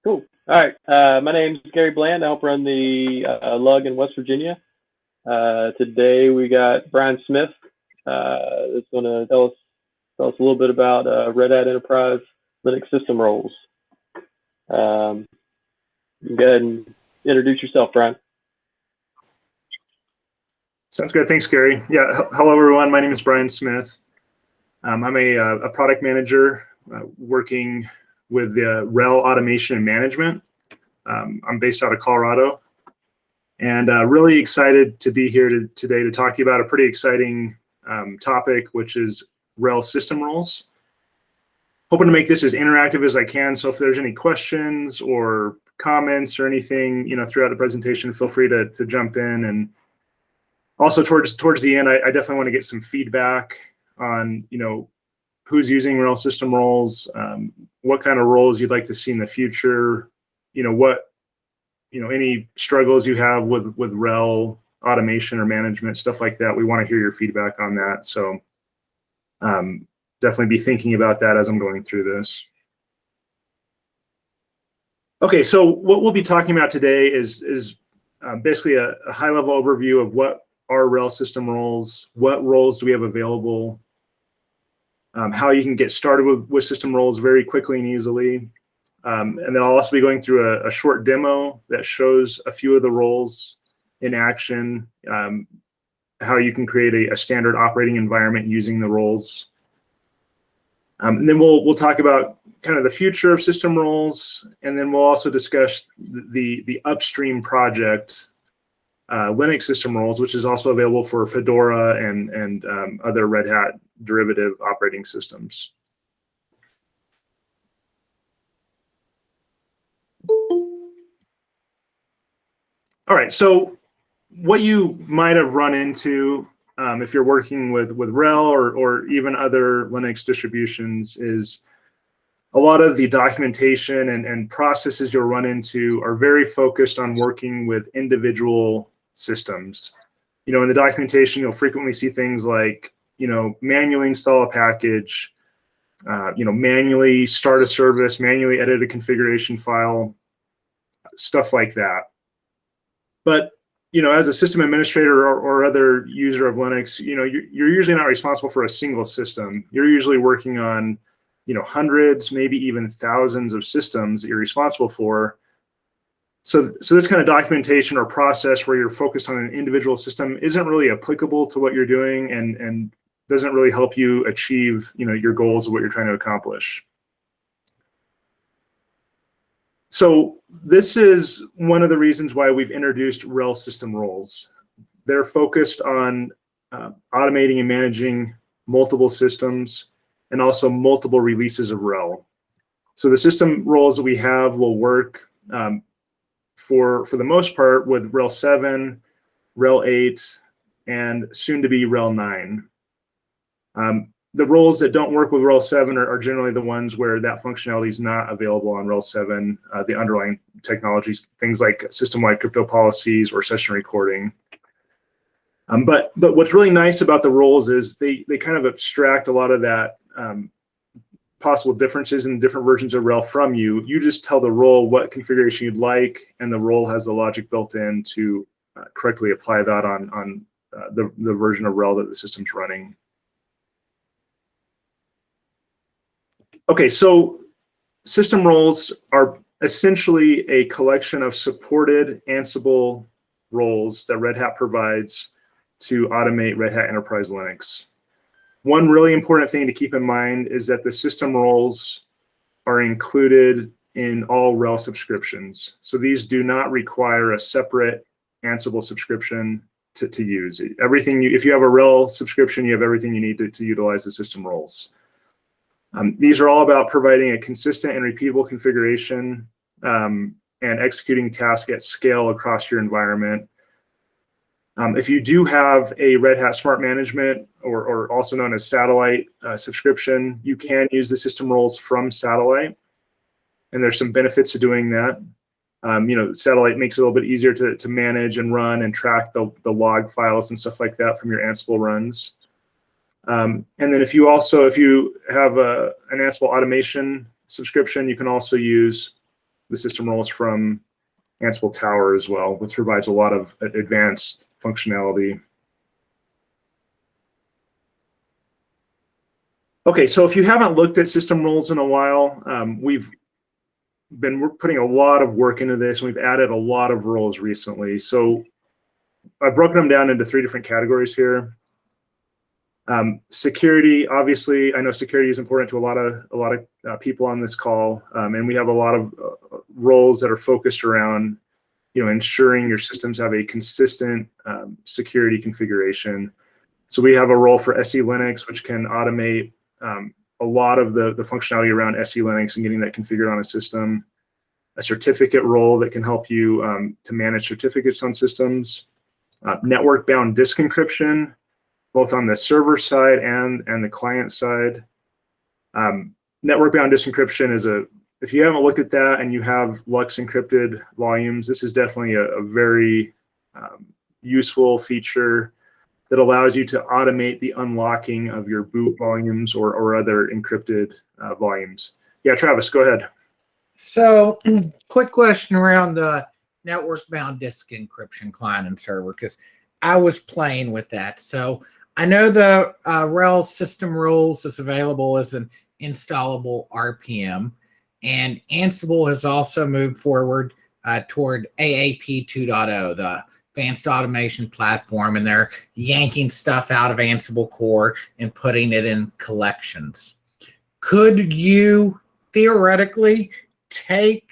Cool. All right. My name's Gary Bland. I help run the lug in West Virginia. Today we got Brian Smith that's going to tell us a little bit about Red Hat Enterprise Linux system roles. You can go ahead and introduce yourself, Brian. Sounds good. Thanks, Gary. Yeah. Hello, everyone. My name is Brian Smith. I'm a product manager working with the RHEL automation and management. I'm based out of Colorado, and really excited to be here today to talk to you about a pretty exciting topic, which is RHEL system roles. Hoping to make this as interactive as I can. So if there's any questions or comments or anything, throughout the presentation, feel free to jump in. And also towards the end, I definitely want to get some feedback on, who's using RHEL system roles, what kind of roles you'd like to see in the future, any struggles you have with RHEL automation or management, stuff like that. We want to hear your feedback on that. So definitely be thinking about that as I'm going through this. Okay, so what we'll be talking about today is basically a high-level overview of what are RHEL system roles, what roles do we have available, how you can get started with system roles very quickly and easily. And then I'll also be going through a short demo that shows a few of the roles in action, how you can create a standard operating environment using the roles. And then we'll talk about kind of the future of system roles, and then we'll also discuss the upstream project, Linux system roles, which is also available for Fedora and other Red Hat derivative operating systems. All right, so what you might have run into if you're working with RHEL or even other Linux distributions is a lot of the documentation and processes you'll run into are very focused on working with individual systems. In the documentation, you'll frequently see things like, manually install a package, manually start a service, manually edit a configuration file, stuff like that. But, as a system administrator or other user of Linux, you're usually not responsible for a single system. You're usually working on, hundreds, maybe even thousands of systems that you're responsible for. So this kind of documentation or process where you're focused on an individual system isn't really applicable to what you're doing and doesn't really help you achieve, your goals of what you're trying to accomplish. So this is one of the reasons why we've introduced RHEL system roles. They're focused on automating and managing multiple systems and also multiple releases of RHEL. So the system roles that we have will work for the most part with RHEL 7, RHEL 8, and soon to be RHEL 9. The roles that don't work with RHEL 7 are generally the ones where that functionality is not available on RHEL 7, the underlying technologies, things like system-wide crypto policies or session recording. But what's really nice about the roles is they kind of abstract a lot of that possible differences in different versions of RHEL from you. You just tell the role what configuration you'd like, and the role has the logic built in to correctly apply that on the version of RHEL that the system's running. Okay, so system roles are essentially a collection of supported Ansible roles that Red Hat provides to automate Red Hat Enterprise Linux. One really important thing to keep in mind is that the system roles are included in all RHEL subscriptions. So these do not require a separate Ansible subscription to use. If you have a RHEL subscription, you have everything you need to utilize the system roles. These are all about providing a consistent and repeatable configuration and executing tasks at scale across your environment. If you do have a Red Hat Smart Management, or also known as Satellite subscription, you can use the system roles from Satellite, and there's some benefits to doing that. Satellite makes it a little bit easier to manage and run and track the log files and stuff like that from your Ansible runs. And then if you have an Ansible automation subscription, you can also use the system roles from Ansible Tower as well, which provides a lot of advanced functionality. Okay, so if you haven't looked at system roles in a while, we've been putting a lot of work into this, and we've added a lot of roles recently. So I've broken them down into 3 different categories here. Security, obviously, I know security is important to a lot of people on this call, and we have a lot of roles that are focused around, ensuring your systems have a consistent security configuration. So we have a role for SE Linux, which can automate a lot of the functionality around SE Linux and getting that configured on a system. A certificate role that can help you to manage certificates on systems. Network-bound disk encryption, both on the server side and the client side. Network-bound disk encryption is if you haven't looked at that and you have Lux encrypted volumes, this is definitely a very useful feature that allows you to automate the unlocking of your boot volumes or other encrypted volumes. Yeah, Travis, go ahead. So, quick question around the network-bound disk encryption client and server, because I was playing with that. So, I know the RHEL system rules is available as an installable RPM, and Ansible has also moved forward toward AAP 2.0, the Advanced Automation Platform, and they're yanking stuff out of Ansible Core and putting it in collections. Could you theoretically take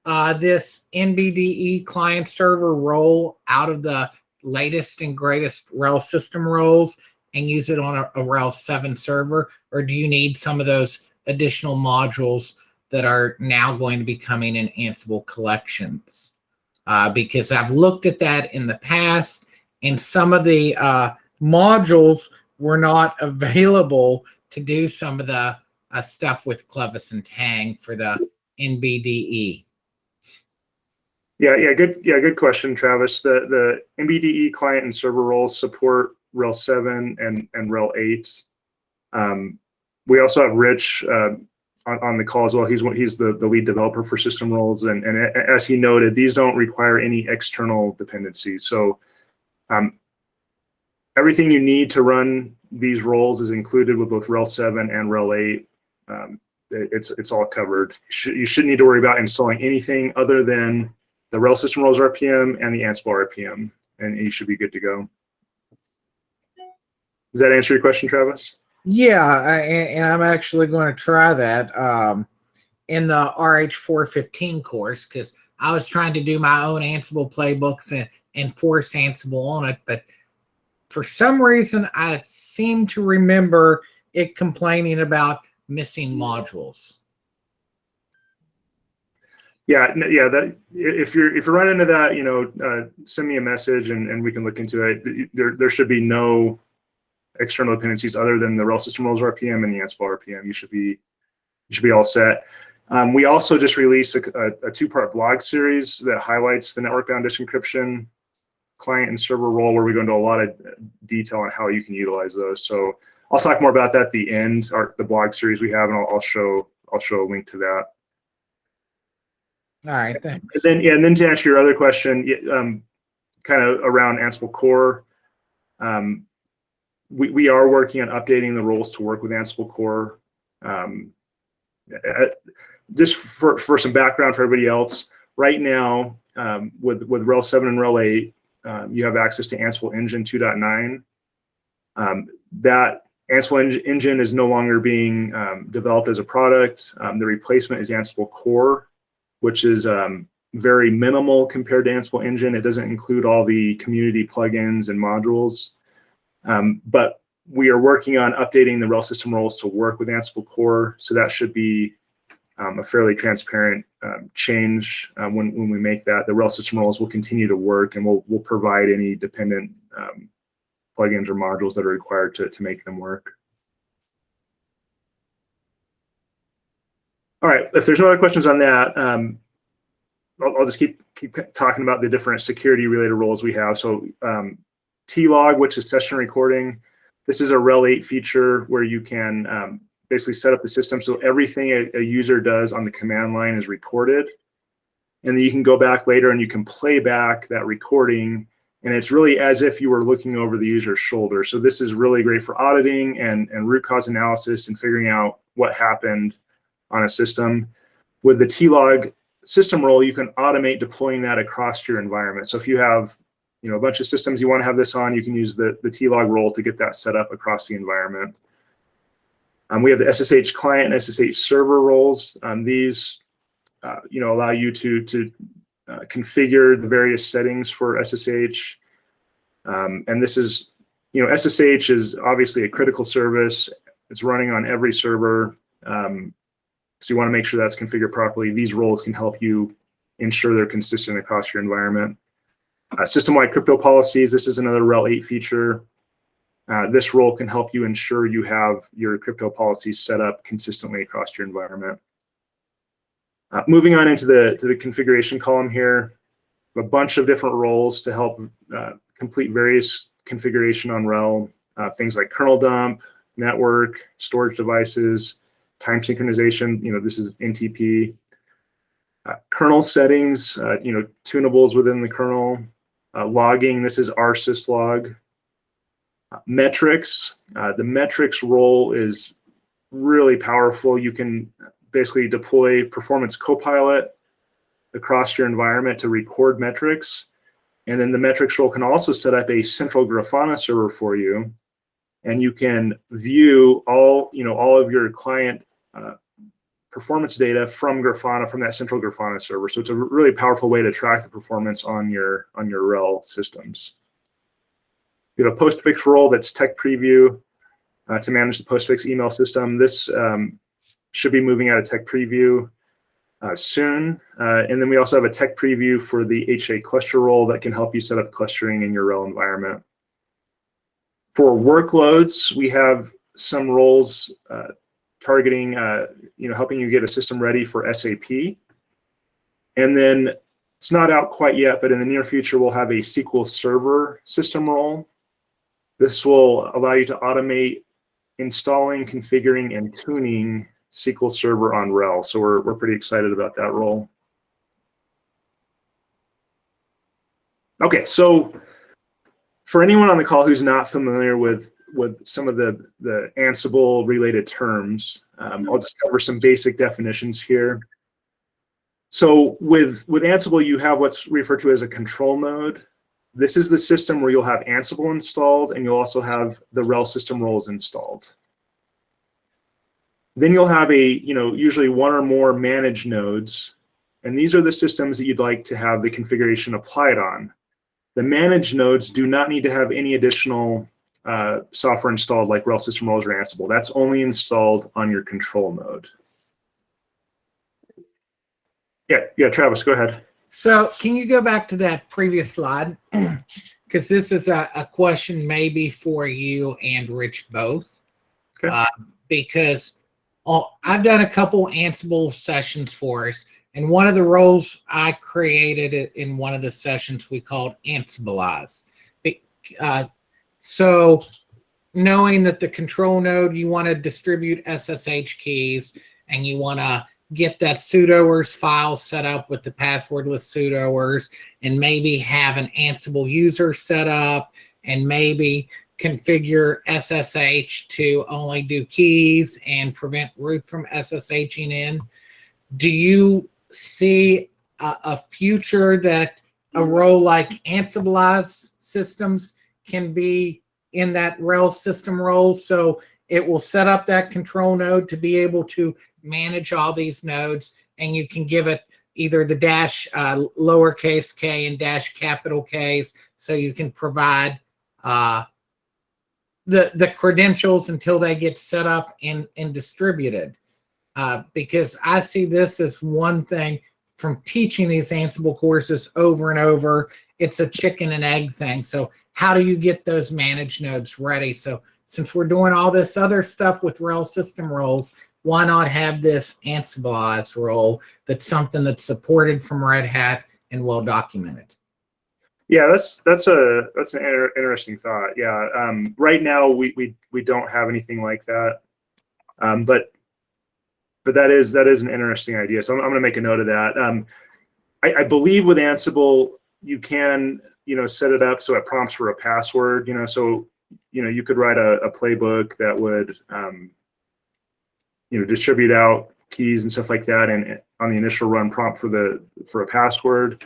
this NBDE client server role out of the latest and greatest RHEL system roles and use it on a RHEL 7 server, or do you need some of those additional modules that are now going to be coming in Ansible collections? Because I've looked at that in the past, and some of the modules were not available to do some of the stuff with Clevis and Tang for the NBDE. Yeah, good question, Travis. The NBDE client and server roles support RHEL 7 and RHEL 8. We also have Rich on the call as well. He's the lead developer for system roles, and as he noted, these don't require any external dependencies. So everything you need to run these roles is included with both RHEL 7 and RHEL 8. It's all covered. You shouldn't need to worry about installing anything other than the RHEL system roles RPM and the Ansible RPM, and you should be good to go. Does that answer your question, Travis? Yeah, and I'm actually going to try that in the RH415 course, because I was trying to do my own Ansible playbooks and force Ansible on it, but for some reason I seem to remember it complaining about missing modules. Yeah. That if you're running into that, send me a message and we can look into it. There should be no external dependencies other than the RHEL system roles RPM and the Ansible RPM. You should be all set. We also just released a 2-part blog series that highlights the network-bound disk encryption client and server role, where we go into a lot of detail on how you can utilize those. So I'll talk more about that at the end, the blog series we have, and I'll show a link to that. All right, thanks. And then to answer your other question, kind of around Ansible Core, we are working on updating the roles to work with Ansible Core. Just for some background for everybody else, right now with RHEL 7 and RHEL 8, you have access to Ansible Engine 2.9. That Ansible Engine is no longer being developed as a product. The replacement is Ansible Core, which is very minimal compared to Ansible Engine. It doesn't include all the community plugins and modules. But we are working on updating the RHEL system roles to work with Ansible Core, so that should be a fairly transparent change when we make that. The RHEL system roles will continue to work, and we'll provide any dependent plugins or modules that are required to make them work. All right, if there's no other questions on that, I'll just keep talking about the different security-related roles we have. So T-log, which is session recording. This is a RHEL 8 feature where you can basically set up the system so everything a user does on the command line is recorded. and then you can go back later and you can play back that recording, and it's really as if you were looking over the user's shoulder. So this is really great for auditing and root cause analysis and figuring out what happened on a system. With the T-log system role, you can automate deploying that across your environment. So if you have a bunch of systems you want to have this on, you can use the T-log role to get that set up across the environment. We have the SSH client and SSH server roles. These allow you to configure the various settings for SSH. And this is, SSH is obviously a critical service. It's running on every server. So you want to make sure that's configured properly. These roles can help you ensure they're consistent across your environment. System-wide crypto policies. This is another RHEL 8 feature. This role can help you ensure you have your crypto policies set up consistently across your environment. Moving on into the configuration column here, a bunch of different roles to help complete various configuration on RHEL. Things like kernel dump, network, storage devices, time synchronization. This is NTP. Kernel settings, tunables within the kernel. Logging, this is rsyslog. Metrics, the metrics role is really powerful. You can basically deploy Performance Copilot across your environment to record metrics. And then the metrics role can also set up a central Grafana server for you. And you can view all of your client performance data from Grafana, from that central Grafana server. So it's a really powerful way to track the performance on your RHEL systems. We have a postfix role that's tech preview to manage the postfix email system. This should be moving out of tech preview soon. And then we also have a tech preview for the HA cluster role that can help you set up clustering in your RHEL environment. For workloads, we have some roles targeting, helping you get a system ready for SAP. And then it's not out quite yet, but in the near future, we'll have a SQL Server system role. This will allow you to automate installing, configuring, and tuning SQL Server on RHEL. So we're pretty excited about that role. Okay, so for anyone on the call who's not familiar with some of the Ansible related terms, I'll just cover some basic definitions here. So with Ansible, you have what's referred to as a control node. This is the system where you'll have Ansible installed, and you'll also have the RHEL system roles installed. Then you'll have usually one or more managed nodes, and these are the systems that you'd like to have the configuration applied on. The managed nodes do not need to have any additional software installed like RHEL system roles or Ansible. That's only installed on your control node. Yeah, Travis, go ahead. So can you go back to that previous slide? Because this is a question maybe for you and Rich both. Okay. Because I've done a couple Ansible sessions for us, and one of the roles I created in one of the sessions we called Ansibilize. So knowing that the control node, you want to distribute SSH keys, and you want to get that sudoers file set up with the passwordless sudoers, and maybe have an Ansible user set up, and maybe configure SSH to only do keys and prevent root from SSHing in. Do you see a future that a role like Ansibilize systems can be in that RHEL system role, so it will set up that control node to be able to manage all these nodes, and you can give it either the dash lowercase k and dash capital K's, so you can provide the credentials until they get set up and distributed. Because I see this as one thing from teaching these Ansible courses over and over. It's a chicken and egg thing. So how do you get those managed nodes ready? So since we're doing all this other stuff with RHEL system roles, why not have this Ansibilize role that's something that's supported from Red Hat and well documented? Yeah, that's an interesting thought. Yeah, right now we don't have anything like that, but that is an interesting idea. So I'm going to make a note of that. I believe with Ansible, you can, set it up so it prompts for a password, so, you could write a playbook that would, distribute out keys and stuff like that, and on the initial run prompt for a password.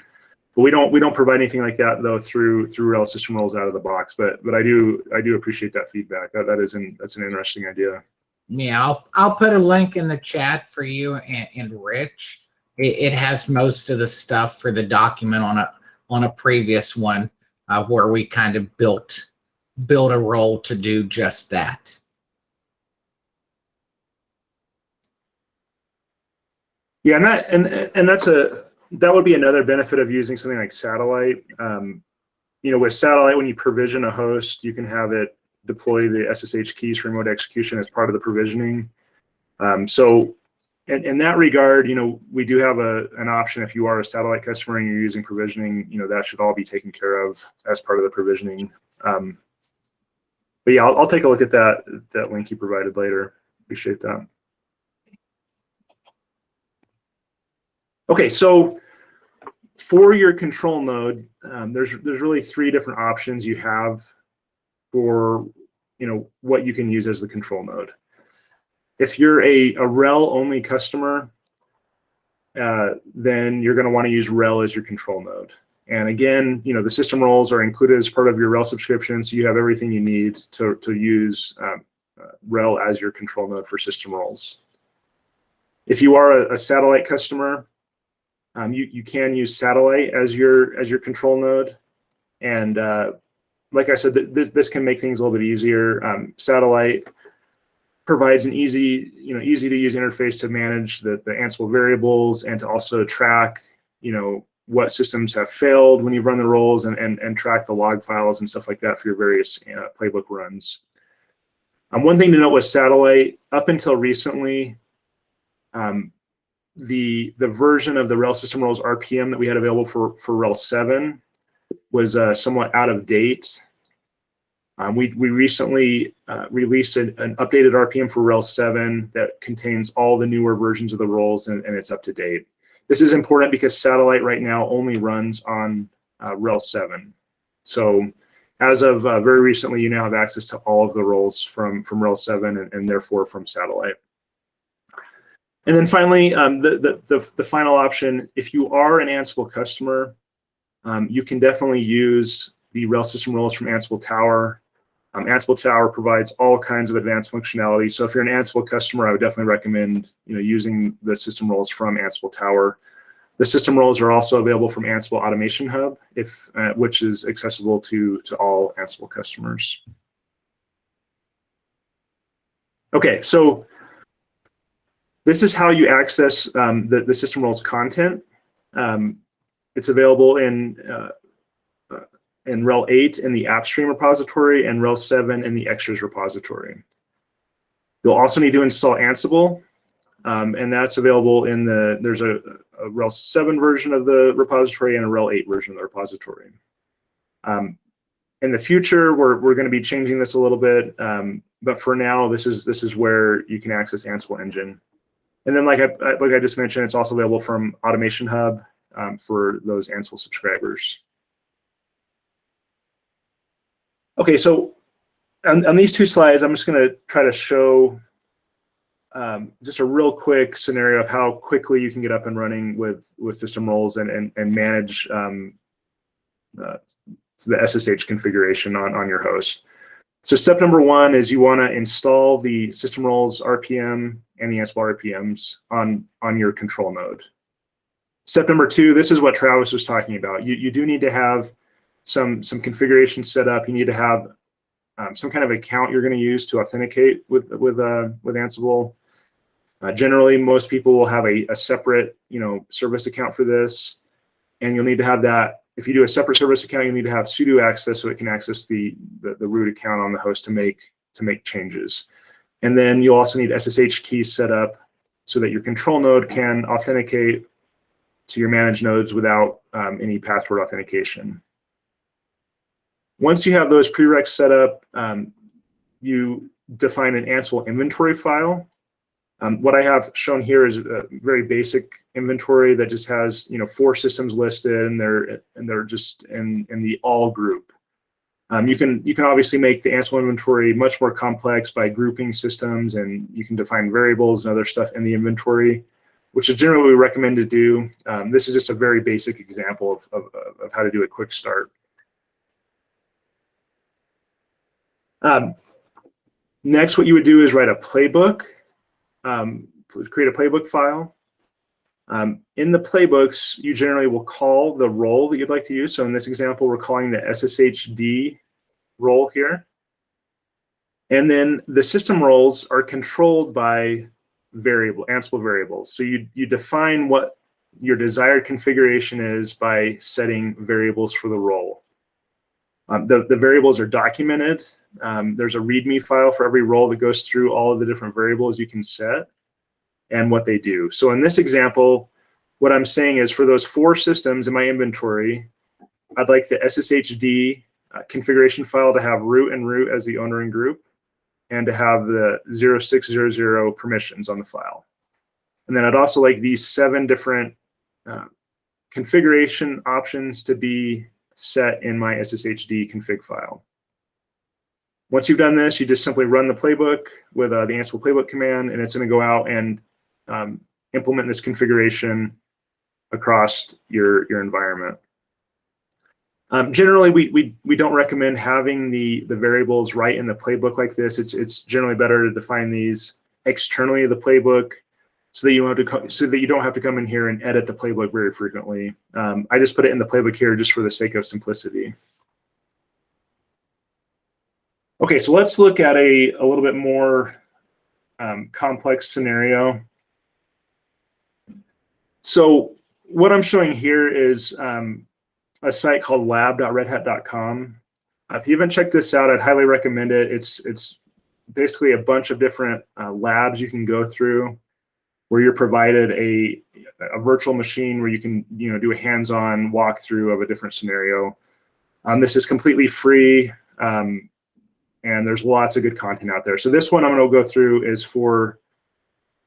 But we don't provide anything like that though through RHEL system roles out of the box. But I do appreciate that feedback. That's an interesting idea. Yeah, I'll put a link in the chat for you and Rich. It has most of the stuff for the document on a previous one where we kind of built a role to do just that. Yeah, and that would be another benefit of using something like Satellite. With Satellite, when you provision a host, you can have it deploy the SSH keys for remote execution as part of the provisioning. So in that regard, we do have an option. If you are a Satellite customer and you're using provisioning, that should all be taken care of as part of the provisioning. But yeah, I'll take a look at that link you provided later. Appreciate that. Okay, so for your control node, there's really 3 different options you have for what you can use as the control node. If you're a RHEL only customer, then you're going to want to use RHEL as your control node. And again, the system roles are included as part of your RHEL subscription, so you have everything you need to use RHEL as your control node for system roles. If you are a Satellite customer, you can use Satellite as your control node, and like I said, this can make things a little bit easier. Satellite provides an easy to use interface to manage the Ansible variables and to also track what systems have failed when you run the roles and track the log files and stuff like that for your various playbook runs. One thing to note with Satellite, up until recently, the version of the RHEL system roles RPM that we had available for RHEL 7 was somewhat out of date. We recently released an updated RPM for RHEL 7 that contains all the newer versions of the roles, and it's up to date. This is important because Satellite right now only runs on RHEL 7. So as of very recently, you now have access to all of the roles from RHEL 7 and therefore from Satellite. And then finally, the final option, if you are an Ansible customer, you can definitely use the RHEL system roles from Ansible Tower. Ansible Tower provides all kinds of advanced functionality. So if you're an Ansible customer, I would definitely recommend using the system roles from Ansible Tower. The system roles are also available from Ansible Automation Hub, which is accessible to all Ansible customers. Okay, so this is how you access the system roles content. It's available in RHEL 8 in the AppStream repository and RHEL 7 in the Extras repository. You'll also need to install Ansible, and that's available there's a RHEL 7 version of the repository and a RHEL 8 version of the repository. In the future, we're going to be changing this a little bit, but for now, this is where you can access Ansible Engine. And then, like I just mentioned, it's also available from Automation Hub for those Ansible subscribers. Okay, so on these 2 slides, I'm just going to try to show just a real quick scenario of how quickly you can get up and running with system roles and manage the SSH configuration on your host. So step number 1 is you want to install the system roles RPM and the Ansible RPMs on your control node. Step number 2, this is what Travis was talking about. You do need to have some configuration set up. You need to have some kind of account you're going to use to authenticate with Ansible. Generally, most people will have a separate service account for this, and you'll need to have that. If you do a separate service account, you need to have sudo access so it can access the root account on the host to make changes. And then you'll also need SSH keys set up so that your control node can authenticate to your managed nodes without any password authentication. Once you have those prereqs set up, you define an Ansible inventory file. What I have shown here is a very basic inventory that just has 4 systems listed, and they're just in the all group. You can obviously make the Ansible inventory much more complex by grouping systems, and you can define variables and other stuff in the inventory, which is generally what we recommend to do. This is just a very basic example of how to do a quick start. Next, what you would do is write a playbook. Create a playbook file. In the playbooks, you generally will call the role that you'd like to use. So in this example, we're calling the SSHD role here. And then the system roles are controlled by Ansible variables. So you define what your desired configuration is by setting variables for the role. The variables are documented. There's a README file for every role that goes through all of the different variables you can set and what they do. So in this example, what I'm saying is for those 4 systems in my inventory, I'd like the SSHD configuration file to have root and root as the owner and group, and to have the 0600 permissions on the file. And then I'd also like these 7 different configuration options to be set in my SSHD config file. Once you've done this, you just simply run the playbook with the Ansible playbook command, and it's going to go out and implement this configuration across your environment. Generally, we don't recommend having the variables right in the playbook like this. It's generally better to define these externally the playbook, so that you don't have to come in here and edit the playbook very frequently. I just put it in the playbook here just for the sake of simplicity. Okay, so let's look at a little bit more complex scenario. So what I'm showing here is a site called lab.redhat.com. If you haven't checked this out, I'd highly recommend it. It's basically a bunch of different labs you can go through, where you're provided a virtual machine where you can do a hands-on walkthrough of a different scenario. This is completely free, and there's lots of good content out there. So this one I'm going to go through is for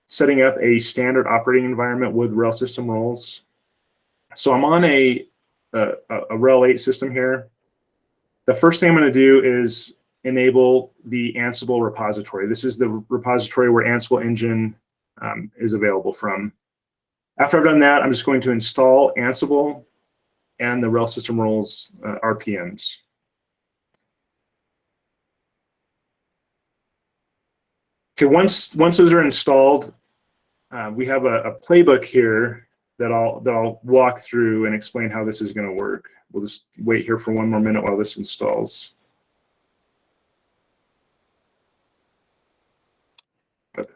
setting up a standard operating environment with RHEL system roles. So I'm on a RHEL 8 system here. The first thing I'm going to do is enable the Ansible repository. This is the repository where Ansible Engine is available from. After I've done that, I'm just going to install Ansible and the RHEL system roles RPMs. Okay, once those are installed, we have a playbook here that I'll walk through and explain how this is going to work. We'll just wait here for one more minute while this installs. Put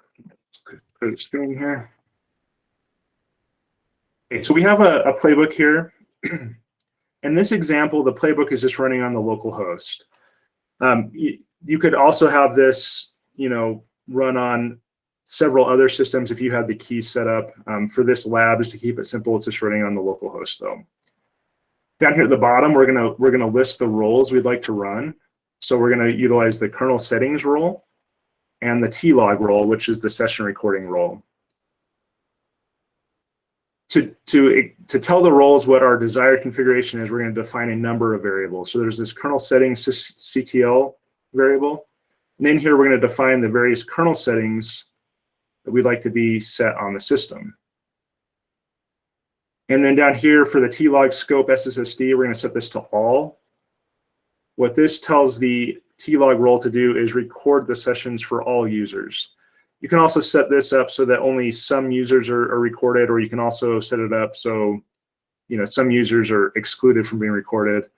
the screen here. Okay, so we have a playbook here. In this example, the playbook is just running on the local host. You could also have this, run on several other systems if you have the keys set up. For this lab, just to keep it simple, it's just running on the local host though. Down here at the bottom, we're gonna list the roles we'd like to run. So we're gonna utilize the kernel settings role and the tlog role, which is the session recording role. To tell the roles what our desired configuration is, we're going to define a number of variables. So there's this kernel settings CTL variable. And in here, we're going to define the various kernel settings that we'd like to be set on the system. And then down here for the tlog scope SSSD, we're going to set this to all. What this tells the tlog role to do is record the sessions for all users. You can also set this up so that only some users are recorded, or you can also set it up so some users are excluded from being recorded.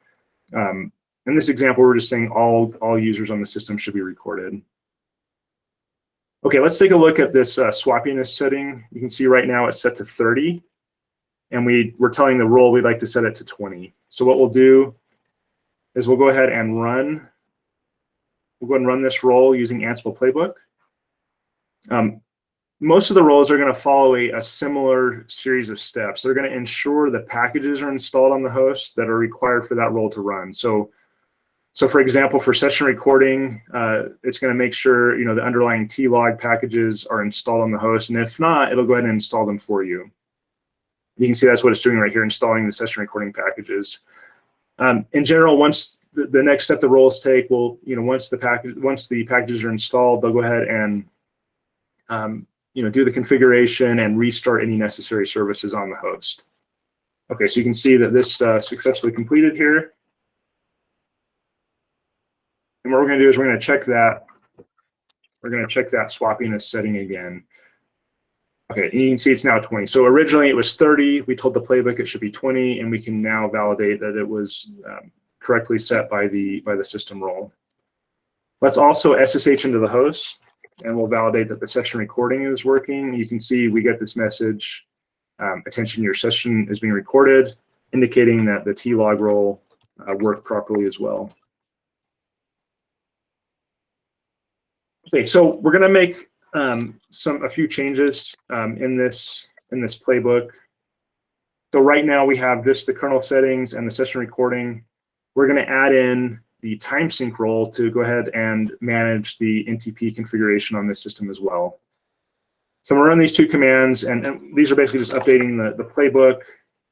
In this example, we're just saying all users on the system should be recorded. Okay, let's take a look at this swappiness setting. You can see right now it's set to 30, and we're telling the role we'd like to set it to 20. So what we'll do is we'll go ahead and run. We'll go ahead and run this role using Ansible Playbook. Most of the roles are going to follow a similar series of steps. They're going to ensure the packages are installed on the host that are required for that role to run. So So for example, for session recording, it's going to make sure the underlying T-log packages are installed on the host, and if not, it'll go ahead and install them for you. You can see that's what it's doing right here, installing the session recording packages. In general, once the next step the roles take, once the packages are installed, they'll go ahead and do the configuration and restart any necessary services on the host. Okay, so you can see that this successfully completed here. And what we're going to do is we're going to check that. We're going to check that swappiness setting again. Okay, and you can see it's now 20. So originally it was 30. We told the playbook it should be 20, and we can now validate that it was correctly set by the system role. Let's also SSH into the host, and we'll validate that the session recording is working. You can see we get this message, attention, your session is being recorded, indicating that the T-log role worked properly as well. Okay, so we're going to make a few changes in this playbook. So right now we have the kernel settings and the session recording. We're going to add in the time sync role to go ahead and manage the NTP configuration on this system as well. So I'm going to run these two commands, and these are basically just updating the playbook.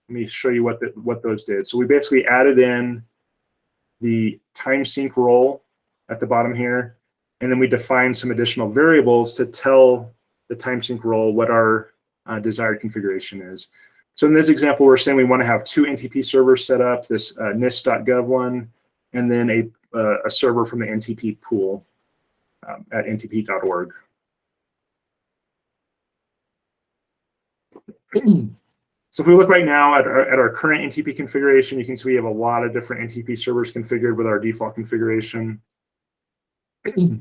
Let me show you what those did. So we basically added in the time sync role at the bottom here, and then we defined some additional variables to tell the time sync role what our desired configuration is. So in this example, we're saying we want to have two NTP servers set up, this NIST.gov one, and then a server from the NTP pool at ntp.org. So if we look right now at our current NTP configuration, you can see we have a lot of different NTP servers configured with our default configuration.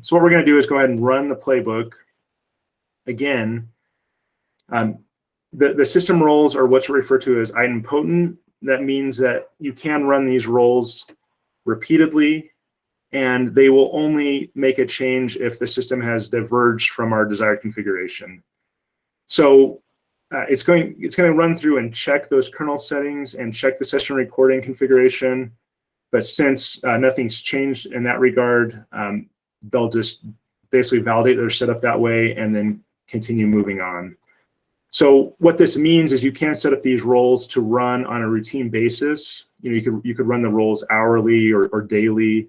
So what we're going to do is go ahead and run the playbook. Again, the system roles are what's referred to as idempotent. That means that you can run these roles repeatedly, and they will only make a change if the system has diverged from our desired configuration. So it's going to run through and check those kernel settings and check the session recording configuration. But since nothing's changed in that regard, they'll just basically validate they're set up that way and then continue moving on. So what this means is you can set up these roles to run on a routine basis. You could run the roles hourly or daily,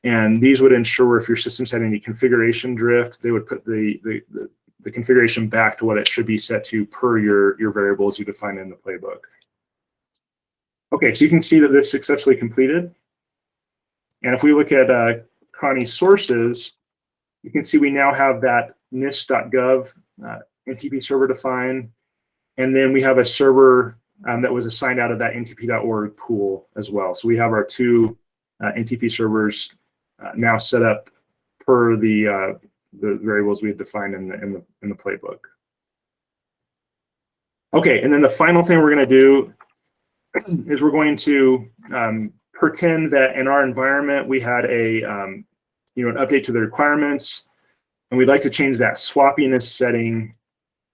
and these would ensure if your system's had any configuration drift, they would put the configuration back to what it should be set to per your variables you define in the playbook. Okay, so you can see that this successfully completed. And if we look at Connie's sources, you can see we now have that NIST.gov NTP server defined, and then we have a server that was assigned out of that ntp.org pool as well. So we have our two NTP servers now set up per the variables we had defined in the playbook. Okay, and then the final thing we're going to do is we're going to pretend that in our environment we had an update to the requirements, and we'd like to change that swappiness setting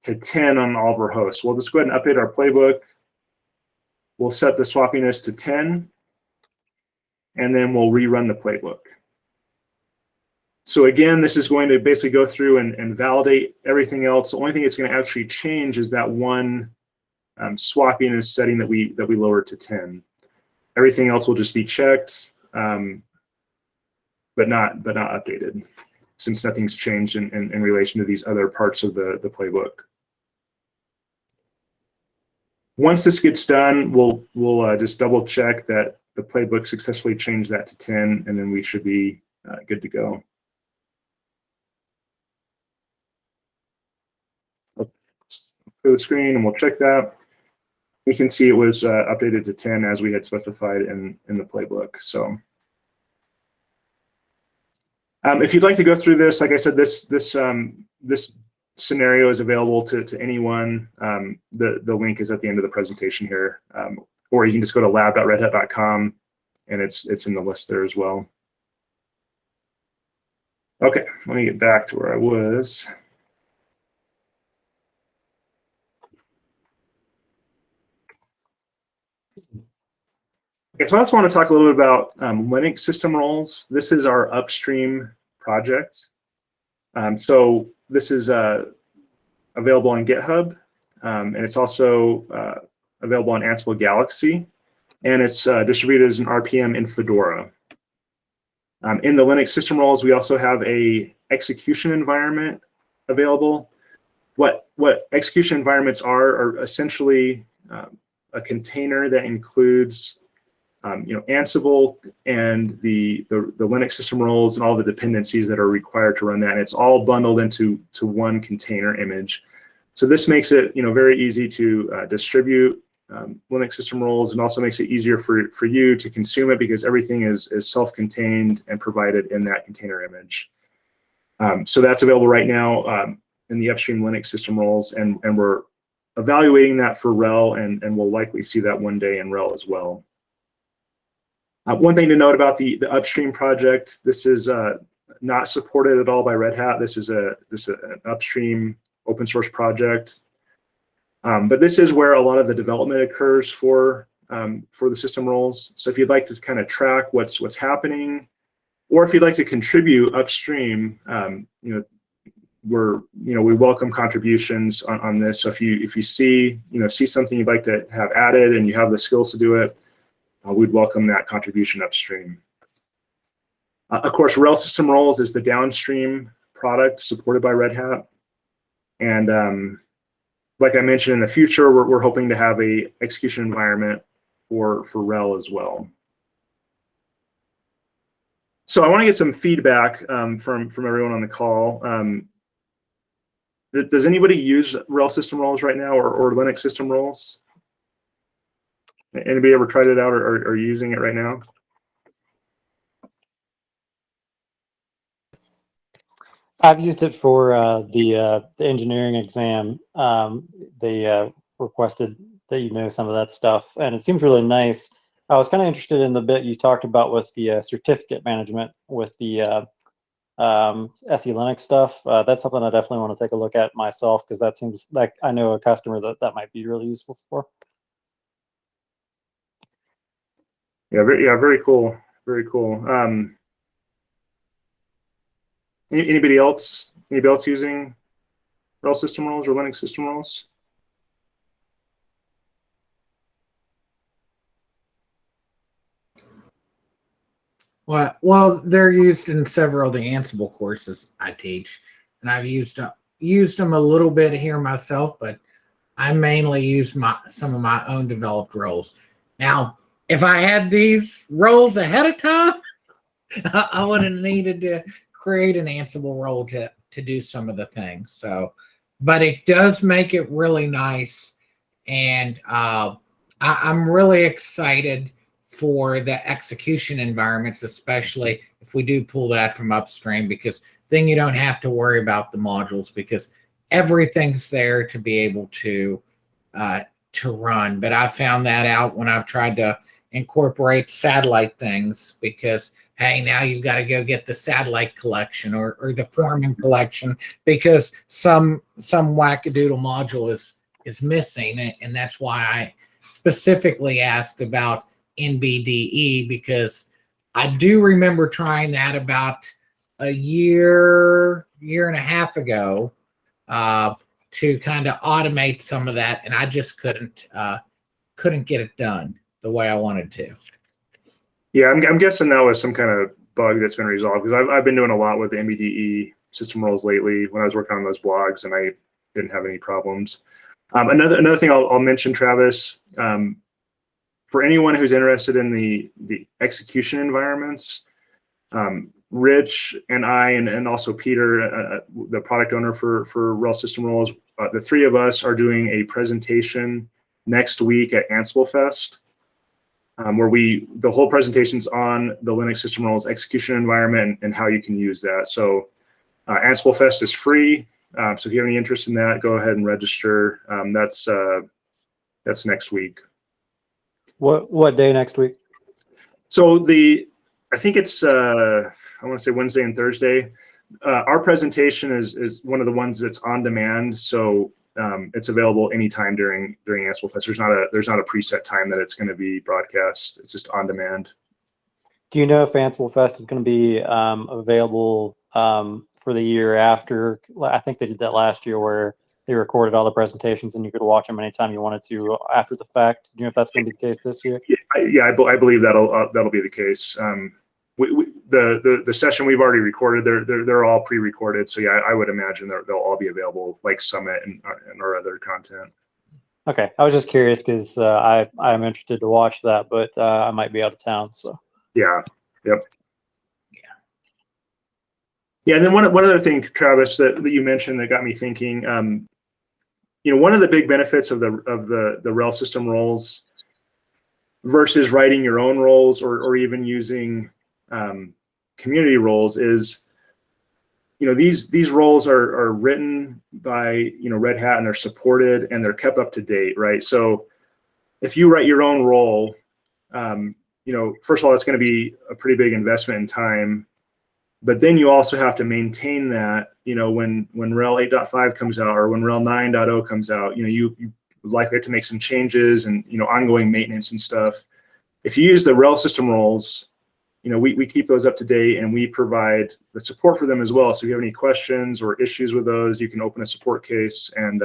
to 10 on all of our hosts. We'll just go ahead and update our playbook. We'll set the swappiness to 10, and then we'll rerun the playbook. So again, this is going to basically go through and validate everything else. The only thing it's going to actually change is that one swappiness setting that we lowered to 10. Everything else will just be checked, but not updated, since nothing's changed in relation to these other parts of the playbook. Once this gets done, we'll just double check that the playbook successfully changed that to 10, and then we should be good to go. Clear the screen, and we'll check that. We can see it was updated to 10 as we had specified in the playbook. So if you'd like to go through this, like I said, this scenario is available to anyone. The link is at the end of the presentation here, or you can just go to lab.redhat.com, and it's in the list there as well. Okay, let me get back to where I was. Okay, so I also want to talk a little bit about Linux system roles. This is our upstream project. So this is available on GitHub, and it's also available on Ansible Galaxy, and it's distributed as an RPM in Fedora. In the Linux system roles, we also have a execution environment available. What execution environments are essentially a container that includes Ansible and the Linux system roles and all the dependencies that are required to run that. And it's all bundled into one container image. So this makes it very easy to distribute Linux system roles, and also makes it easier for you to consume it because everything is self-contained and provided in that container image. So that's available right now in the upstream Linux system roles, and we're evaluating that for RHEL, and we'll likely see that one day in RHEL as well. One thing to note about the upstream project, this is not supported at all by Red Hat. This is an upstream open source project. But this is where a lot of the development occurs for the system roles. So if you'd like to kind of track what's happening, or if you'd like to contribute upstream, we welcome contributions on this. So if you see something you'd like to have added and you have the skills to do it, we'd welcome that contribution upstream. Of course, RHEL system roles is the downstream product supported by Red Hat, and like I mentioned, in the future, we're hoping to have a execution environment for RHEL as well. So I want to get some feedback from everyone on the call. Does anybody use RHEL system roles right now, or Linux system roles? Anybody ever tried it out or are using it right now? I've used it for the engineering exam. They requested that some of that stuff, and it seems really nice. I was kind of interested in the bit you talked about with the certificate management with the SE Linux stuff. That's something I definitely want to take a look at myself, because that seems like I know a customer that might be really useful for. Yeah, very cool, very cool. Anybody else using RHEL system roles or Linux system roles? Well, they're used in several of the Ansible courses I teach, and I've used them a little bit here myself, but I mainly use some of my own developed roles. Now, if I had these roles ahead of time, I would have needed to create an Ansible role to do some of the things. So, but it does make it really nice, and I'm really excited for the execution environments, especially if we do pull that from upstream, because then you don't have to worry about the modules, because everything's there to be able to run. But I found that out when I've tried to incorporate satellite things, because hey, now you've got to go get the satellite collection or the forming collection, because some wackadoodle module is missing, and that's why I specifically asked about NBDE, because I do remember trying that about a year and a half ago to kind of automate some of that, and I just couldn't get it done the way I wanted to. Yeah, I'm guessing that was some kind of bug that's been resolved, because I've been doing a lot with the NBDE system roles lately when I was working on those blogs, and I didn't have any problems. Another thing I'll mention, Travis, for anyone who's interested in the execution environments, Rich and I, and also Peter, the product owner for RHEL system roles, the three of us are doing a presentation next week at Ansible Fest, where the whole presentation's on the Linux system roles execution environment and how you can use that. So Ansible Fest is free. So if you have any interest in that, go ahead and register. That's next week. What day next week? So I think it's I want to say Wednesday and Thursday. Our presentation is one of the ones that's on demand. So it's available anytime during Ansible Fest. There's not a preset time that it's going to be broadcast. It's just on demand. Do you know if Ansible Fest is going to be available for the year after? I think they did that last year where they recorded all the presentations and you could watch them anytime you wanted to after the fact. Do you know if that's going to be the case this year? Yeah, I believe that'll be the case. The session we've already recorded, they're all pre-recorded. So yeah, I would imagine they'll all be available, like Summit and our other content. Okay, I was just curious because I'm interested to watch that, but I might be out of town. So yeah, yep. Yeah, and then one other thing, Travis, that you mentioned that got me thinking. One of the big benefits of the RHEL system roles versus writing your own roles or even using community roles is, these roles are written by Red Hat, and they're supported and they're kept up to date, right? So if you write your own role, first of all, it's going to be a pretty big investment in time. But then you also have to maintain that, when RHEL 8.5 comes out or when RHEL 9.0 comes out, you likely have to make some changes and, ongoing maintenance and stuff. If you use the RHEL system roles, we keep those up to date and we provide the support for them as well. So if you have any questions or issues with those, you can open a support case and,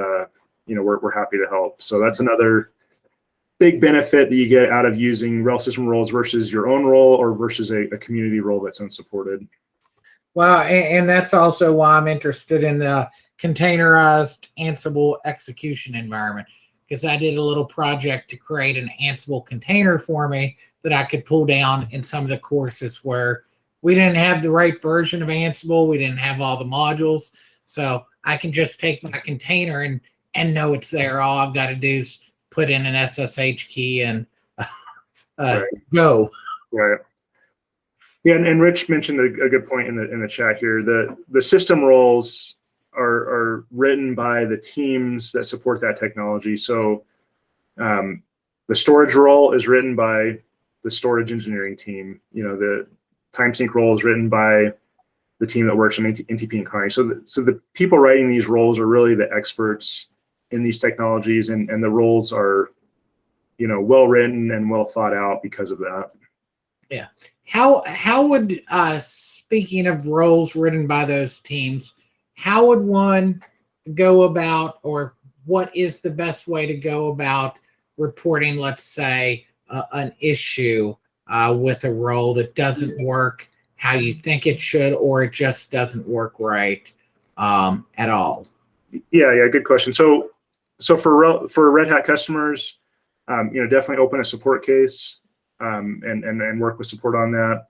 we're happy to help. So that's another big benefit that you get out of using RHEL system roles versus your own role or versus a community role that's unsupported. Well, and that's also why I'm interested in the containerized Ansible execution environment, because I did a little project to create an Ansible container for me that I could pull down in some of the courses where we didn't have the right version of Ansible. We didn't have all the modules. So I can just take my container and know it's there. All I've got to do is put in an SSH key and Right. go. Right. Yeah, and Rich mentioned a good point in the chat here. The system roles are written by the teams that support that technology. So the storage role is written by the storage engineering team. The time sync role is written by the team that works on NTP and Connie. So the people writing these roles are really the experts in these technologies, and the roles are well written and well thought out because of that. Yeah. How would, speaking of roles written by those teams, how would one go about, or what is the best way to go about reporting, let's say, an issue with a role that doesn't work how you think it should, or it just doesn't work right at all? Yeah, good question. So for Red Hat customers, definitely open a support case. And work with support on that.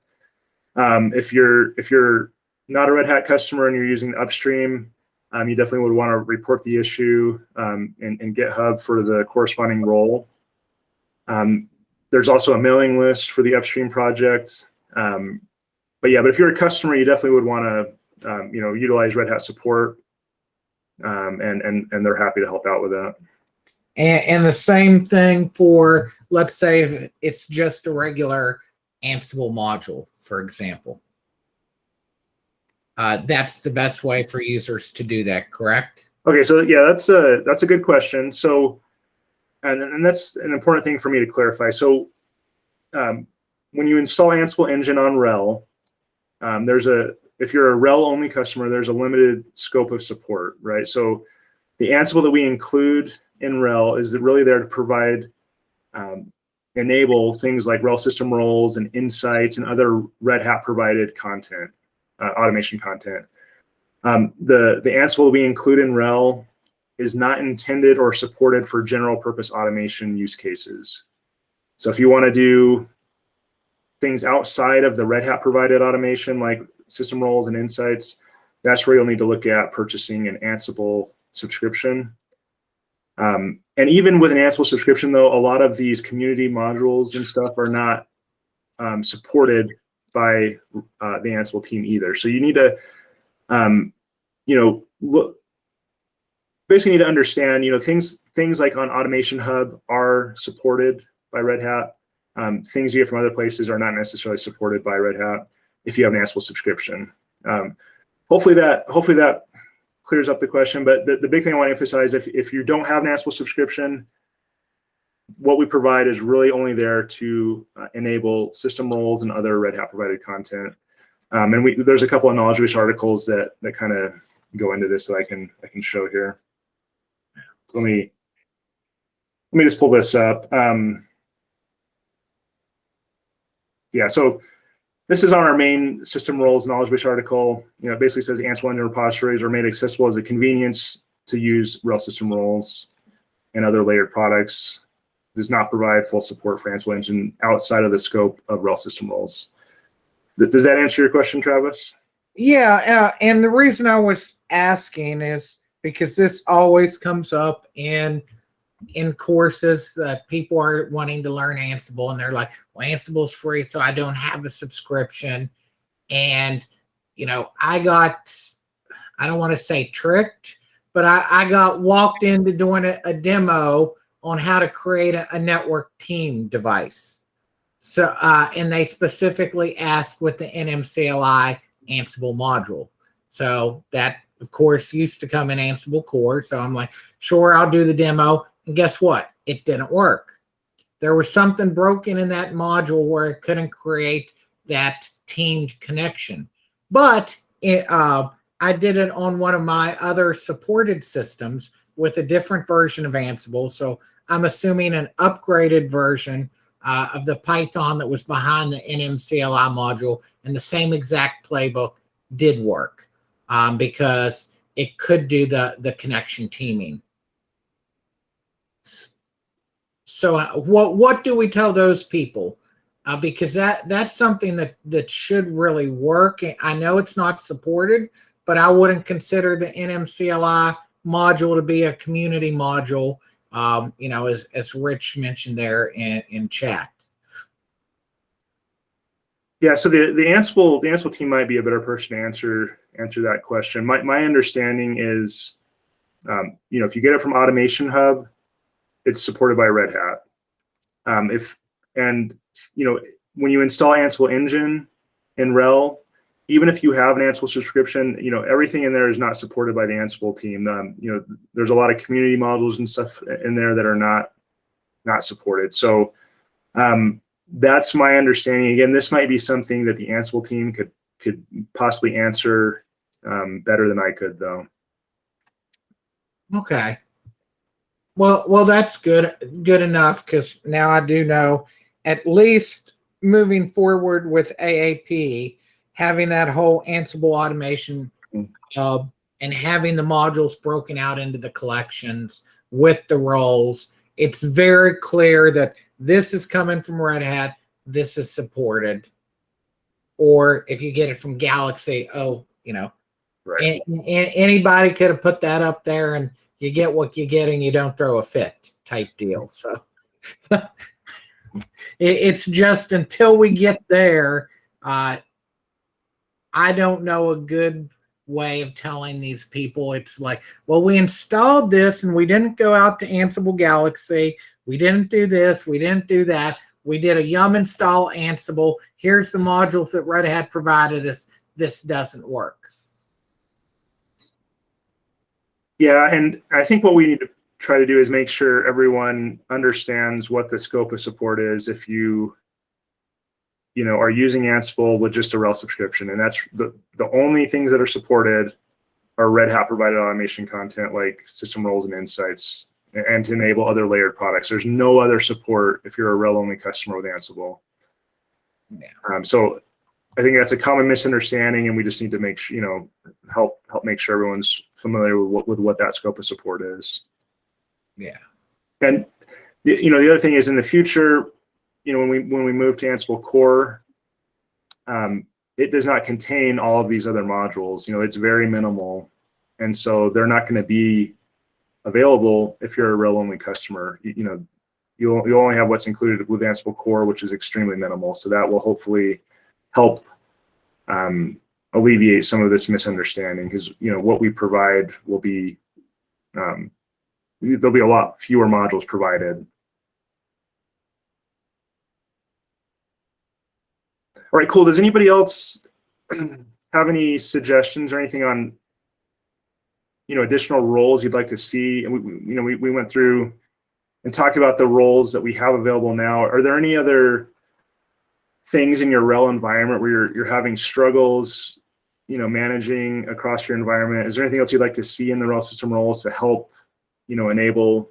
If you're not a Red Hat customer and you're using upstream, you definitely would want to report the issue in GitHub for the corresponding role. There's also a mailing list for the upstream project. But if you're a customer, you definitely would want to utilize Red Hat support, and they're happy to help out with that. And the same thing for, let's say, if it's just a regular Ansible module, for example. That's the best way for users to do that, correct? Okay, so yeah, that's a good question. So, and that's an important thing for me to clarify. So, when you install Ansible Engine on RHEL, if you're a RHEL only customer, there's a limited scope of support, right? So, the Ansible that we include in RHEL is really there to provide, enable things like RHEL system roles and insights and other Red Hat provided content, automation content. The Ansible we include in RHEL is not intended or supported for general purpose automation use cases. So if you want to do things outside of the Red Hat provided automation like system roles and insights, that's where you'll need to look at purchasing an Ansible subscription. And even with an Ansible subscription, though, a lot of these community modules and stuff are not supported by the Ansible team either. So you need to, basically need to understand, things like on Automation Hub are supported by Red Hat. Things you get from other places are not necessarily supported by Red Hat if you have an Ansible subscription. Hopefully that clears up the question. But the big thing I want to emphasize, if you don't have an Ansible subscription, what we provide is really only there to enable system roles and other Red Hat provided content. And there's a couple of knowledge base articles that kind of go into this that I can show here. So let me just pull this up. Yeah, so this is on our main system roles knowledge base article. You know, it basically says Ansible engine repositories are made accessible as a convenience to use RHEL system roles and other layered products. Does not provide full support for Ansible engine outside of the scope of RHEL system roles. Does that answer your question, Travis? Yeah, and the reason I was asking is because this always comes up in courses that people are wanting to learn Ansible, and they're like, well, Ansible's free, so I don't have a subscription. And, you know, I don't want to say tricked, but I got walked into doing a demo on how to create a network team device. So, and they specifically asked with the NMCLI Ansible module. So that, of course, used to come in Ansible Core. So I'm like, sure, I'll do the demo. And guess what? It didn't work. There was something broken in that module where it couldn't create that teamed connection. But I did it on one of my other supported systems with a different version of Ansible. So I'm assuming an upgraded version of the Python that was behind the NMCLI module, and the same exact playbook did work because it could do the connection teaming. So what do we tell those people? Because that's something that should really work. I know it's not supported, but I wouldn't consider the NMCLI module to be a community module. You know, as Rich mentioned there in chat. Yeah, so the Ansible team might be a better person to answer that question. My understanding is, you know, if you get it from Automation Hub, it's supported by Red Hat. You know, when you install Ansible Engine in RHEL, even if you have an Ansible subscription, you know, everything in there is not supported by the Ansible team. You know, there's a lot of community modules and stuff in there that are not supported. So that's my understanding. Again, this might be something that the Ansible team could possibly answer better than I could, though. Okay. Well, that's good enough, because now I do know, at least moving forward with AAP, having that whole Ansible automation hub and having the modules broken out into the collections with the roles, it's very clear that this is coming from Red Hat, this is supported. Or if you get it from Galaxy, you know, right. Anybody could have put that up there, and you get what you get and you don't throw a fit type deal. So it's just until we get there, I don't know a good way of telling these people. It's like, well, we installed this and we didn't go out to Ansible Galaxy. We didn't do this. We didn't do that. We did a yum install Ansible. Here's the modules that Red Hat provided us. This doesn't work. Yeah, and I think what we need to try to do is make sure everyone understands what the scope of support is if you know, are using Ansible with just a RHEL subscription. And that's the only things that are supported are Red Hat provided automation content like system roles and insights, and to enable other layered products. There's no other support if you're a RHEL only customer with Ansible. Yeah. So I think that's a common misunderstanding, and we just need to make sure, you know, help make sure everyone's familiar with what that scope of support is. Yeah. And you know, the other thing is, in the future, you know, when we move to Ansible Core, it does not contain all of these other modules. You know, it's very minimal, and so they're not going to be available if you're a RHEL only customer. You know, you'll only have what's included with Ansible Core, which is extremely minimal. So that will hopefully help alleviate some of this misunderstanding, because, you know, what we provide will be there'll be a lot fewer modules provided. All right, cool. Does anybody else have any suggestions or anything on additional roles you'd like to see? And we went through and talked about the roles that we have available now. Are there any other things in your RHEL environment where you're having struggles, managing across your environment? Is there anything else you'd like to see in the RHEL system roles to help, enable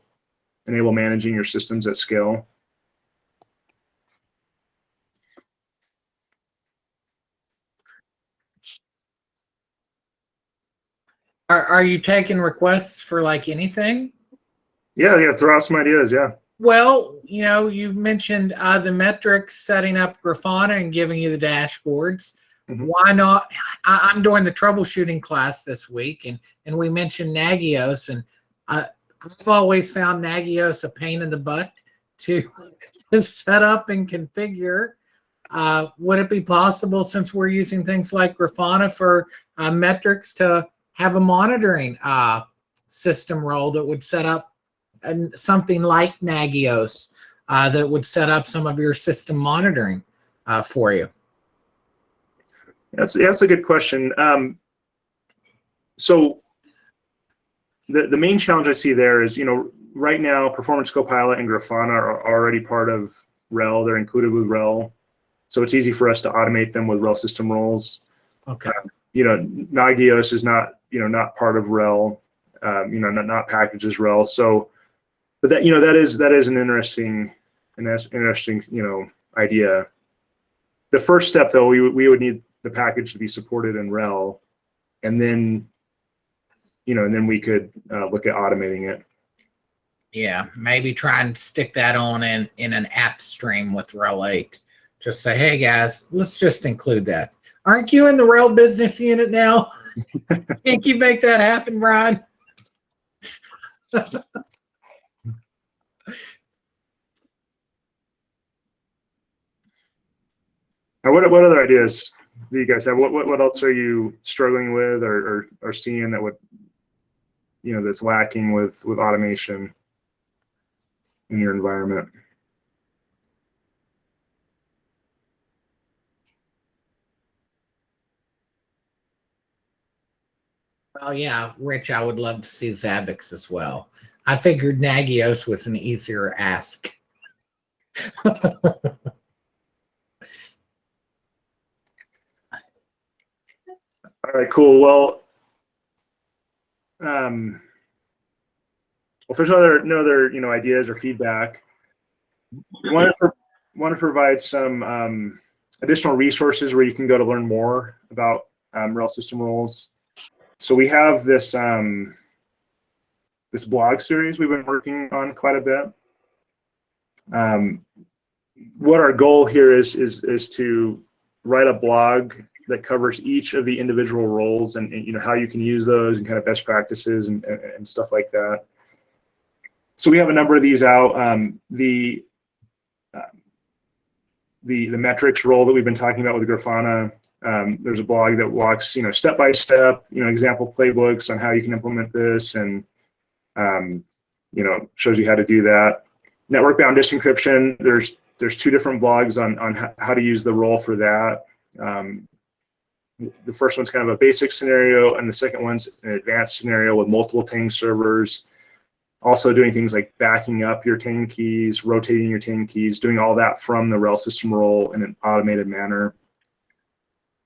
managing your systems at scale? Are you taking requests for like anything? Yeah, throw out some ideas, yeah. Well, you mentioned the metrics, setting up Grafana and giving you the dashboards. Mhm. Why not? I'm doing the troubleshooting class this week, and we mentioned Nagios, and I've always found Nagios a pain in the butt to set up and configure. Would it be possible, since we're using things like Grafana for metrics, to have a monitoring system role that would set up something like Nagios that would set up some of your system monitoring for you? That's a good question. So the main challenge I see there is, right now Performance Copilot and Grafana are already part of RHEL. They're included with RHEL, so it's easy for us to automate them with RHEL system roles. Okay. Nagios is not part of RHEL. Not packaged as RHEL. So, but that is an interesting idea. The first step, though, we would need the package to be supported in RHEL, and then we could look at automating it. Yeah, maybe try and stick that on in an app stream with RHEL 8. Just say, hey guys, let's just include that. Aren't you in the RHEL business unit now? Can't you make that happen, Brian? Now, what other ideas do you guys have? What else are you struggling with or seeing that would that's lacking with automation in your environment? Well, yeah, Rich, I would love to see Zabbix as well. I figured Nagios was an easier ask. All right, cool. Well, if there's no other ideas or feedback, we want to provide some additional resources where you can go to learn more about RHEL system roles. So we have this this blog series we've been working on quite a bit. What our goal here is to write a blog that covers each of the individual roles and how you can use those and kind of best practices and stuff like that. So we have a number of these out. The metrics role that we've been talking about with Grafana. There's a blog that walks step by step example playbooks on how you can implement this and shows you how to do that. Network bound disk encryption. There's two different blogs on how to use the role for that. The first one's kind of a basic scenario, and the second one's an advanced scenario with multiple Tang servers. Also doing things like backing up your Tang keys, rotating your Tang keys, doing all that from the RHEL system role in an automated manner.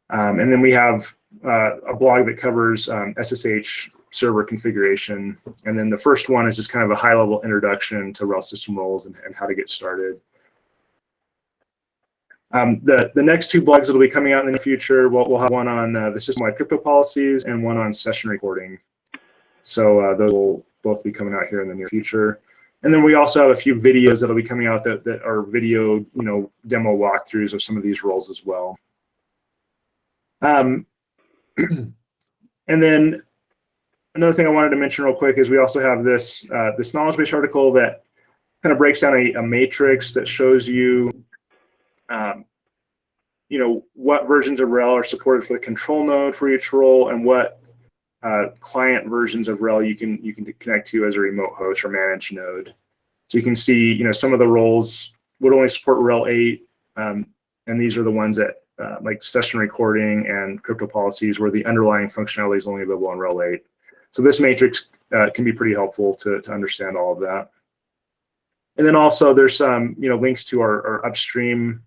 And then we have a blog that covers SSH server configuration. And then the first one is just kind of a high-level introduction to RHEL system roles and how to get started. The next two blogs that will be coming out in the future, we'll have one on the system-wide crypto policies and one on session recording. So those will both be coming out here in the near future. And then we also have a few videos that'll be coming out that are video, demo walkthroughs of some of these roles as well. And then another thing I wanted to mention real quick is we also have this this knowledge base article that kind of breaks down a matrix that shows you what versions of RHEL are supported for the control node for each role and what client versions of RHEL you can connect to as a remote host or managed node. So you can see some of the roles would only support RHEL 8, and these are the ones that like session recording and crypto policies where the underlying functionality is only available on RHEL 8. So this matrix can be pretty helpful to understand all of that. And then also there's some links to our upstream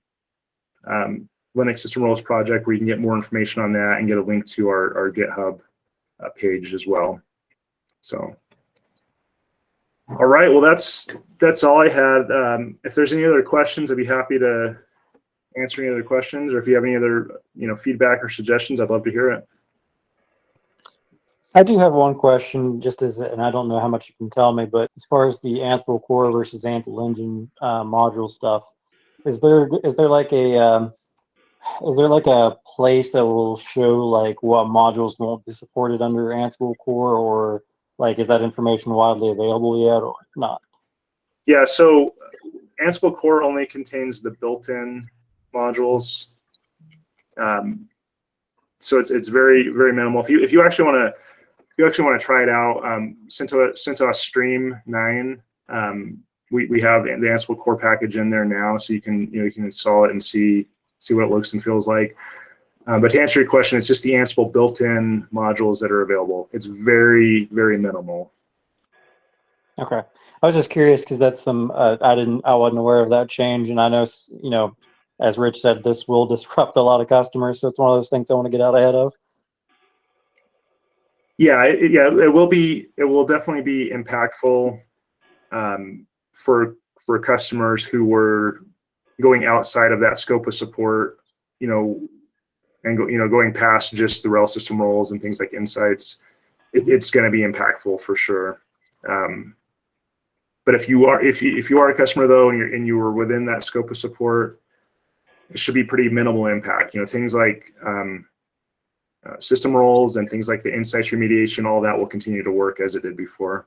Linux system roles project where you can get more information on that and get a link to our GitHub page as well. So, all right, well that's all I had. If there's any other questions, I'd be happy to answer any other questions, or if you have any other feedback or suggestions, I'd love to hear it. I do have one question, and I don't know how much you can tell me, but as far as the Ansible core versus Ansible engine module stuff, is there like a place that will show like what modules won't be supported under Ansible core, or like is that information widely available yet or not? Yeah, so Ansible core only contains the built-in modules, so it's very, very minimal. If you actually want to try it out, CentOS Stream 9, we have the Ansible core package in there now, so you can install it and see what it looks and feels like. But to answer your question, it's just the Ansible built-in modules that are available. It's very, very minimal. Okay, I was just curious because that's I wasn't aware of that change, and I know as Rich said, this will disrupt a lot of customers, so it's one of those things I want to get out ahead of. Yeah, it will definitely be impactful for customers who were going outside of that scope of support, and going past just the RHEL system roles and things like insights. It's going to be impactful for sure. But if you are a customer though, and you were within that scope of support, it should be pretty minimal impact. Things like system roles and things like the insights remediation, all that will continue to work as it did before.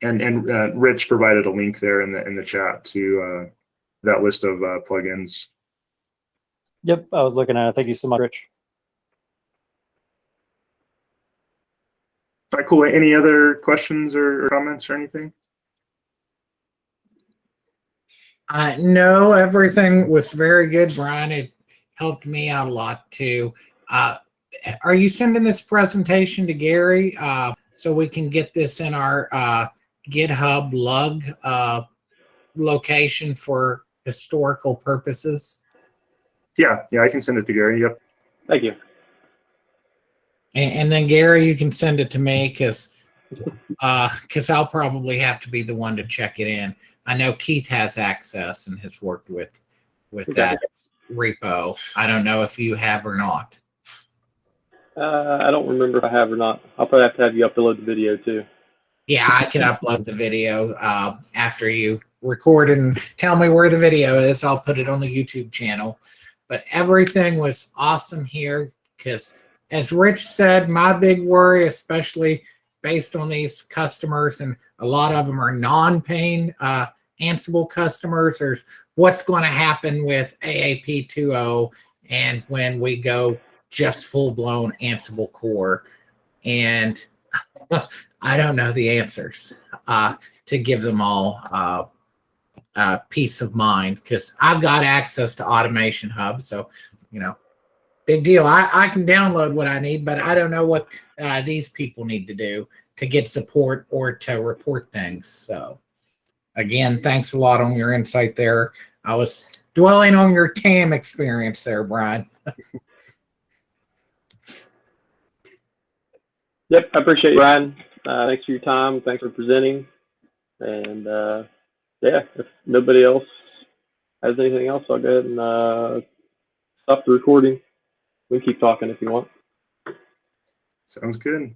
And Rich provided a link there in the chat to that list of plugins. Yep, I was looking at it. Thank you so much, Rich. All right, cool. Any other questions or comments or anything? No, everything was very good, Brian. It helped me out a lot too. Are you sending this presentation to Gary so we can get this in our GitHub lug location for historical purposes? Yeah, I can send it to Gary. Yep. Thank you. And then Gary, you can send it to me because I'll probably have to be the one to check it in. I know Keith has access and has worked with that repo. I don't know if you have or not. I don't remember if I have or not. I'll probably have to have you upload the video too. Yeah, I can upload the video after you record and tell me where the video is. I'll put it on the YouTube channel. But everything was awesome here because, as Rich said, my big worry, especially based on these customers, and a lot of them are non-paying Ansible customers, there's what's going to happen with AAP 2.0 and when we go just full-blown Ansible core. And I don't know the answers to give them all peace of mind, because I've got access to Automation Hub, so big deal. I can download what I need, but I don't know what these people need to do to get support or to report things. So again, thanks a lot on your insight there. I was dwelling on your TAM experience there, Brian. Yep, I appreciate it, Brian. Thanks for your time. Thanks for presenting. And yeah, if nobody else has anything else, I'll go ahead and stop the recording. We can keep talking if you want. Sounds good.